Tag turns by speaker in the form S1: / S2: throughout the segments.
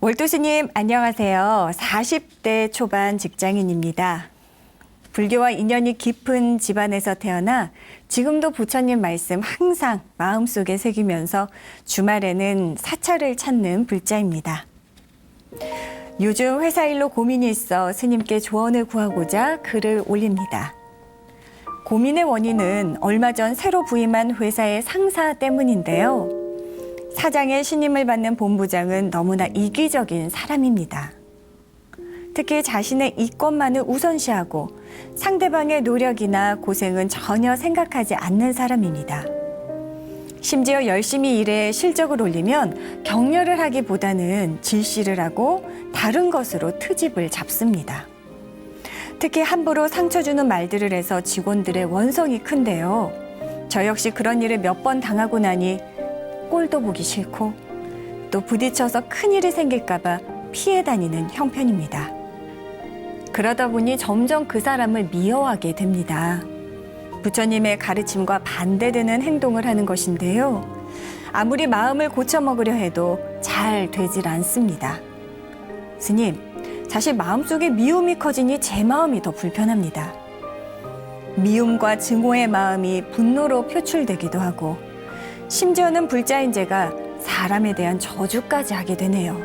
S1: 월도 스님 안녕하세요. 40대 초반 직장인입니다. 불교와 인연이 깊은 집안에서 태어나 지금도 부처님 말씀 항상 마음속에 새기면서 주말에는 사찰을 찾는 불자입니다. 요즘 회사 일로 고민이 있어 스님께 조언을 구하고자 글을 올립니다. 고민의 원인은 얼마 전 새로 부임한 회사의 상사 때문인데요. 사장의 신임을 받는 본부장은 너무나 이기적인 사람입니다. 특히 자신의 이권만을 우선시하고 상대방의 노력이나 고생은 전혀 생각하지 않는 사람입니다. 심지어 열심히 일해 실적을 올리면 격려를 하기보다는 질시를 하고 다른 것으로 트집을 잡습니다. 특히 함부로 상처 주는 말들을 해서 직원들의 원성이 큰데요. 저 역시 그런 일을 몇 번 당하고 나니 꼴도 보기 싫고 또 부딪혀서 큰일이 생길까 봐 피해 다니는 형편입니다. 그러다 보니 점점 그 사람을 미워하게 됩니다. 부처님의 가르침과 반대되는 행동을 하는 것인데요. 아무리 마음을 고쳐먹으려 해도 잘 되질 않습니다. 스님, 사실 마음속에 미움이 커지니 제 마음이 더 불편합니다. 미움과 증오의 마음이 분노로 표출되기도 하고 심지어는 불자인 제가 사람에 대한 저주까지 하게 되네요.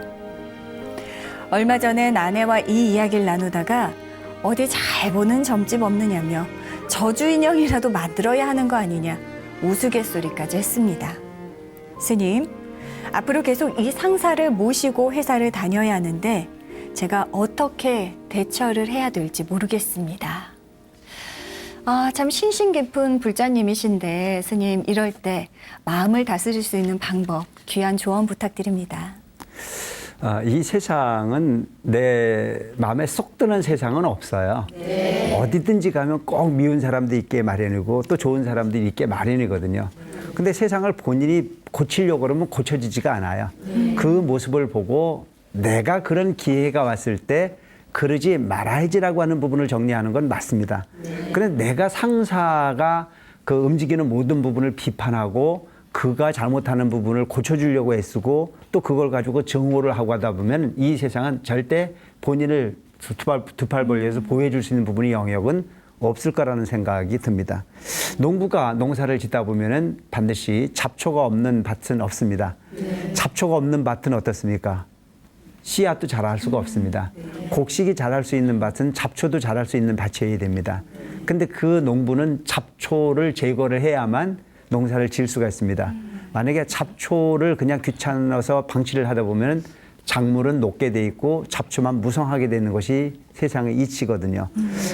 S1: 얼마 전엔 아내와 이 이야기를 나누다가 어디 잘 보는 점집 없느냐며 저주 인형이라도 만들어야 하는 거 아니냐 우스갯소리까지 했습니다. 스님, 앞으로 계속 이 상사를 모시고 회사를 다녀야 하는데 제가 어떻게 대처를 해야 될지 모르겠습니다. 참 신신 깊은 불자님이신데 스님, 이럴 때 마음을 다스릴 수 있는 방법, 귀한 조언 부탁드립니다.
S2: 이 세상은 내 마음에 쏙 드는 세상은 없어요. 네. 어디든지 가면 꼭 미운 사람도 있게 마련이고 또 좋은 사람들이 있게 마련이거든요. 근데 세상을 본인이 고치려고 그러면 고쳐지지가 않아요. 그 모습을 보고 내가 그런 기회가 왔을 때 그러지 말아야지라고 하는 부분을 정리하는 건 맞습니다. 그런데 내가 상사가 그 움직이는 모든 부분을 비판하고 그가 잘못하는 부분을 고쳐주려고 애쓰고 또 그걸 가지고 증오를 하고 하다 보면 이 세상은 절대 본인을 두 팔 벌려서 보호해줄 수 있는 부분이 영역은 없을 거라는 생각이 듭니다. 농부가 농사를 짓다 보면은 반드시 잡초가 없는 밭은 없습니다. 잡초가 없는 밭은 어떻습니까? 씨앗도 자랄 수가 없습니다. 곡식이 자랄 수 있는 밭은 잡초도 자랄 수 있는 밭이어야 됩니다. 근데 그 농부는 잡초를 제거를 해야만 농사를 지을 수가 있습니다. 만약에 잡초를 그냥 귀찮아서 방치를 하다 보면 작물은 녹게 돼 있고 잡초만 무성하게 되는 것이 세상의 이치거든요.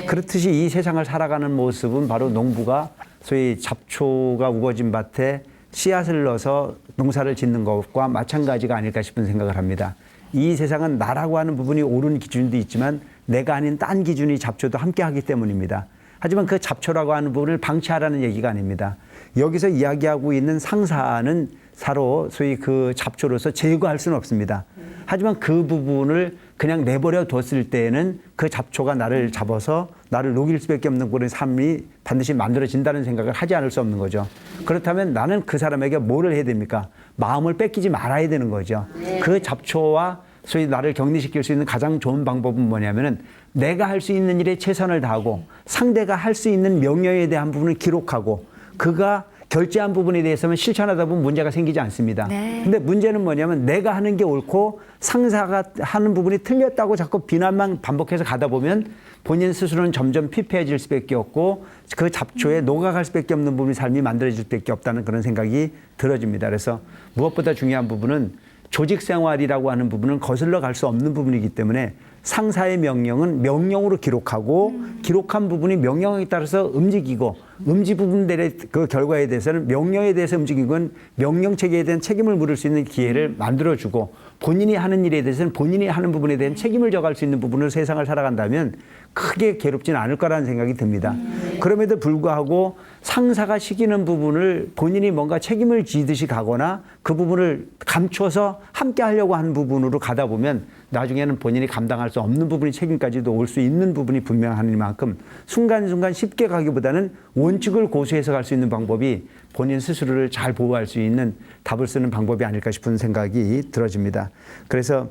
S2: 그렇듯이 이 세상을 살아가는 모습은 바로 농부가 소위 잡초가 우거진 밭에 씨앗을 넣어서 농사를 짓는 것과 마찬가지가 아닐까 싶은 생각을 합니다. 이 세상은 나라고 하는 부분이 옳은 기준도 있지만 내가 아닌 딴 기준이 잡초도 함께 하기 때문입니다. 하지만 그 잡초라고 하는 부분을 방치하라는 얘기가 아닙니다. 여기서 이야기하고 있는 상사는 사로 소위 그 잡초로서 제거할 수는 없습니다. 하지만 그 부분을 그냥 내버려 뒀을 때에는 그 잡초가 나를 잡아서 나를 녹일 수밖에 없는 그런 삶이 반드시 만들어진다는 생각을 하지 않을 수 없는 거죠. 그렇다면 나는 그 사람에게 뭐를 해야 됩니까? 마음을 뺏기지 말아야 되는 거죠. 그 잡초와 소위 나를 격리시킬 수 있는 가장 좋은 방법은 뭐냐면은 내가 할 수 있는 일에 최선을 다하고 상대가 할 수 있는 명령에 대한 부분을 기록하고 그가 결제한 부분에 대해서는 실천하다 보면 문제가 생기지 않습니다. 근데 문제는 뭐냐면 내가 하는 게 옳고 상사가 하는 부분이 틀렸다고 자꾸 비난만 반복해서 가다 보면 본인 스스로는 점점 피폐해질 수밖에 없고 그 잡초에 녹아갈 수밖에 없는 부분이 삶이 만들어질 수밖에 없다는 그런 생각이 들어집니다. 그래서 무엇보다 중요한 부분은 조직 생활이라고 하는 부분은 거슬러 갈 수 없는 부분이기 때문에 상사의 명령은 명령으로 기록하고 기록한 부분이 명령에 따라서 움직이고 음지 부분들의 그 결과에 대해서는 명령에 대해서 움직인 건 명령 체계에 대한 책임을 물을 수 있는 기회를 만들어주고 본인이 하는 일에 대해서는 본인이 하는 부분에 대한 책임을 져갈 수 있는 부분을 세상을 살아간다면 크게 괴롭지는 않을 거라는 생각이 듭니다. 그럼에도 불구하고 상사가 시키는 부분을 본인이 뭔가 책임을 지듯이 가거나 그 부분을 감춰서 함께 하려고 하는 부분으로 가다 보면 나중에는 본인이 감당할 수 없는 부분이 책임까지도 올 수 있는 부분이 분명한 만큼 순간순간 쉽게 가기보다는 원칙을 고수해서 갈 수 있는 방법이 본인 스스로를 잘 보호할 수 있는 답을 쓰는 방법이 아닐까 싶은 생각이 들어집니다. 그래서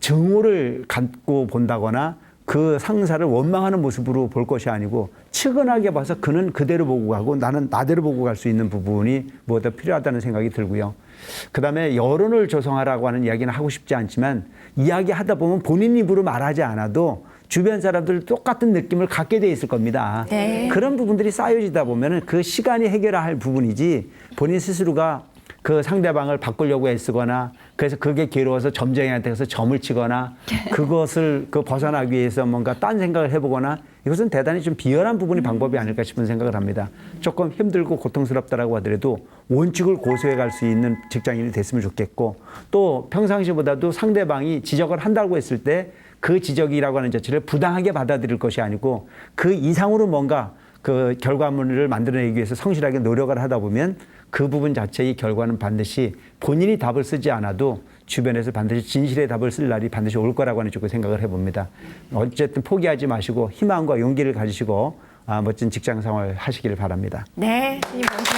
S2: 증오를 갖고 본다거나 그 상사를 원망하는 모습으로 볼 것이 아니고 측은하게 봐서 그는 그대로 보고 가고 나는 나대로 보고 갈 수 있는 부분이 무엇보다 필요하다는 생각이 들고요. 그다음에 여론을 조성하라고 하는 이야기는 하고 싶지 않지만 이야기하다 보면 본인 입으로 말하지 않아도 주변 사람들 똑같은 느낌을 갖게 돼 있을 겁니다.
S1: 네.
S2: 그런 부분들이 쌓여지다 보면은 그 시간이 해결할 부분이지 본인 스스로가 그 상대방을 바꾸려고 애쓰거나 그래서 그게 괴로워서 점쟁이한테 가서 점을 치거나 그것을 벗어나기 위해서 뭔가 딴 생각을 해보거나 이것은 대단히 좀 비열한 부분이 방법이 아닐까 싶은 생각을 합니다. 조금 힘들고 고통스럽다라고 하더라도 원칙을 고수해 갈 수 있는 직장인이 됐으면 좋겠고 또 평상시보다도 상대방이 지적을 한다고 했을 때 그 지적이라고 하는 자체를 부당하게 받아들일 것이 아니고 그 이상으로 뭔가 그 결과물을 만들어내기 위해서 성실하게 노력을 하다 보면 그 부분 자체의 결과는 반드시 본인이 답을 쓰지 않아도 주변에서 반드시 진실의 답을 쓸 날이 반드시 올 거라고 하는 쪽으로 생각을 해봅니다. 어쨌든 포기하지 마시고 희망과 용기를 가지시고 멋진 직장 생활 하시기를 바랍니다.
S1: 네, 선생님 감사합니다.